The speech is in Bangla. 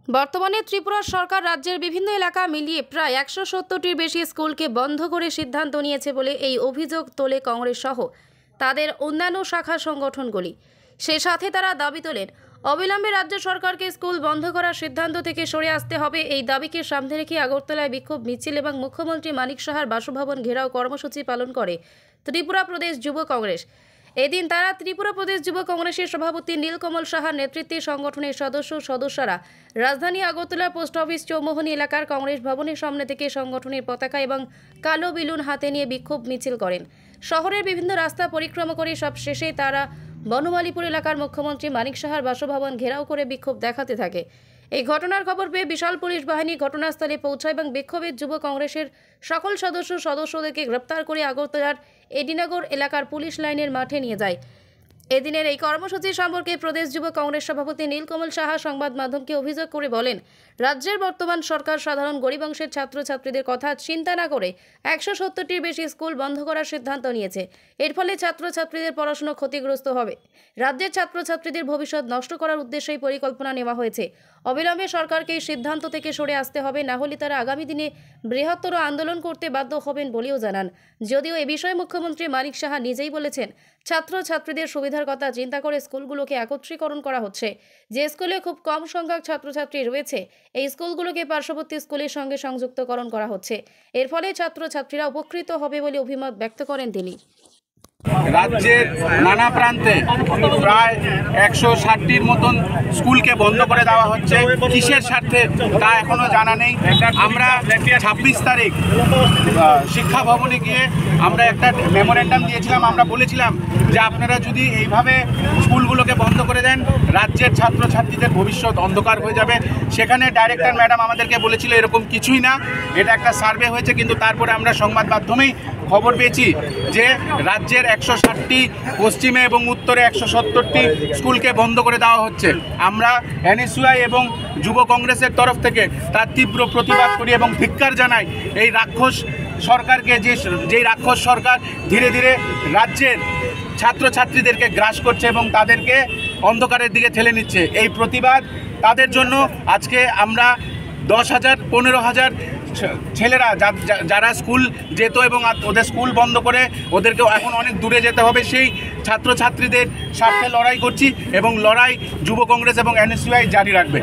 বর্তমানে ত্রিপুরা সরকার রাজ্যের বিভিন্ন এলাকা মিলিয়ে প্রায় 170টির বেশি স্কুলকে বন্ধ করে সিদ্ধান্ত নিয়েছে বলে এই অভিযোগ তোলে কংগ্রেস সহ তাদের অন্যান্য শাখা সংগঠনগুলি। সেই সাথে তারা দাবি তোলেন অবিলম্বে রাজ্য সরকারকে স্কুল বন্ধ করার সিদ্ধান্ত থেকে সরে আসতে হবে। এই দাবিকে সামনে রেখে আগরতলায় বিক্ষোভ মিছিল এবং মুখ্যমন্ত্রী মানিক সাহার বাসভবন ঘেরাও কর্মসূচি পালন করে ত্রিপুরা প্রদেশ যুব কংগ্রেস। এদিন তারা ত্রিপুরা প্রদেশ যুব কংগ্রেসের সভাপতি নীলকমল সাহার নেতৃত্বে সংগঠনের সদস্যরা রাজধানী আগরতলা পোস্ট অফিস চৌমোহনী এলাকার কংগ্রেস ভবনের সামনে থেকে সংগঠনের পতাকা এবং কালো বেলুন হাতে নিয়ে বিক্ষোভ মিছিল করেন। শহরের বিভিন্ন রাস্তা পরিক্রমা করে সব শেষে তারা বনমালীপুর এলাকার মুখ্যমন্ত্রী মানিক সাহার বাসভবন ঘেরাও করে বিক্ষোভ দেখাতে থাকে। এই ঘটনার খবর পেয়ে বিশাল পুলিশ বাহিনী ঘটনাস্থলে পৌঁছায় এবং বিক্ষোভের যুব কংগ্রেসের সকল সদস্যদেরকে গ্রেপ্তার করে আগরতলার এডিনগর এলাকার পুলিশ লাইনের মাঠে নিয়ে যায়। এদিনের এই কর্মসূচি সম্পর্কে প্রদেশ যুব কংগ্রেস সভাপতি নীলকমল সাহা সংবাদ মাধ্যমকে অভিযোগ করে বলেন, রাজ্যের বর্তমান সরকার সাধারণ গরিব অংশের ছাত্রছাত্রীদের কথা চিন্তা না করে 170টির বেশি স্কুল বন্ধ করার সিদ্ধান্ত নিয়েছে। এর ফলে ছাত্রছাত্রীদের পড়াশোনা ক্ষতিগ্রস্ত হবে। রাজ্যের ছাত্রছাত্রীদের ভবিষ্যৎ নষ্ট করার উদ্দেশ্যেই পরিকল্পনা নেওয়া হয়েছে। অবিলম্বে সরকারকে এই সিদ্ধান্ত থেকে সরে আসতে হবে, না হলে তারা আগামী দিনে বৃহত্তর আন্দোলন করতে বাধ্য হবেন বলেও জানান। যদিও এ বিষয়ে মুখ্যমন্ত্রী মানিক সাহা নিজেই বলেছেন, ছাত্রছাত্রীদের সুবিধার কথা চিন্তা করে স্কুলগুলোকে একত্রীকরণ করা হচ্ছে। যে স্কুলে খুব কম সংখ্যক ছাত্রছাত্রী রয়েছে, এই স্কুলগুলোকে পার্শ্ববর্তী স্কুলের সঙ্গে সংযুক্তকরণ করা হচ্ছে। এর ফলে ছাত্রছাত্রীরা উপকৃত হবে বলে অভিমত ব্যক্ত করেন তিনি। রাজ্যের নানা প্রান্তে প্রায় 160টির মতন স্কুলকে বন্ধ করে দেওয়া হচ্ছে। কিসের স্বার্থে তা এখনো জানা নেই। আমরা 26 তারিখ শিক্ষা ভবনে গিয়ে আমরা একটা মেমোরেন্ডাম দিয়েছিলাম। আমরা বলেছিলাম যে আপনারা যদি এইভাবে স্কুলগুলোকে বন্ধ করে দেন, রাজ্যের ছাত্রছাত্রীদের ভবিষ্যৎ অন্ধকার হয়ে যাবে। সেখানে ডাইরেক্টর ম্যাডাম আমাদেরকে বলেছিল এরকম কিছুই না, এটা একটা সার্ভে হয়েছে। কিন্তু তারপরে আমরা সংবাদ মাধ্যমেই খবর পেয়েছি যে রাজ্যের 160টি, পশ্চিমে এবং উত্তরে 170টি স্কুলকে বন্ধ করে দেওয়া হচ্ছে। আমরা এনএসইউআই এবং যুব কংগ্রেসের তরফ থেকে তার তীব্র প্রতিবাদ করি এবং ধিক্কার জানাই এই রাক্ষস সরকারকে, যেই রাক্ষস সরকার ধীরে ধীরে রাজ্যের ছাত্রছাত্রীদেরকে গ্রাস করছে এবং তাদেরকে অন্ধকারের দিকে ঠেলে নিচ্ছে। এই প্রতিবাদ তাদের জন্য আজকে আমরা 10,000 15,000 ছেলেরা যারা স্কুল যেত এবং ওদের স্কুল বন্ধ করে ওদেরকে এখন অনেক দূরে যেতে হবে, সেই ছাত্রছাত্রীদের স্বার্থে লড়াই করছি এবং লড়াই যুব কংগ্রেস এবং এনএসইউআই জারি রাখবে।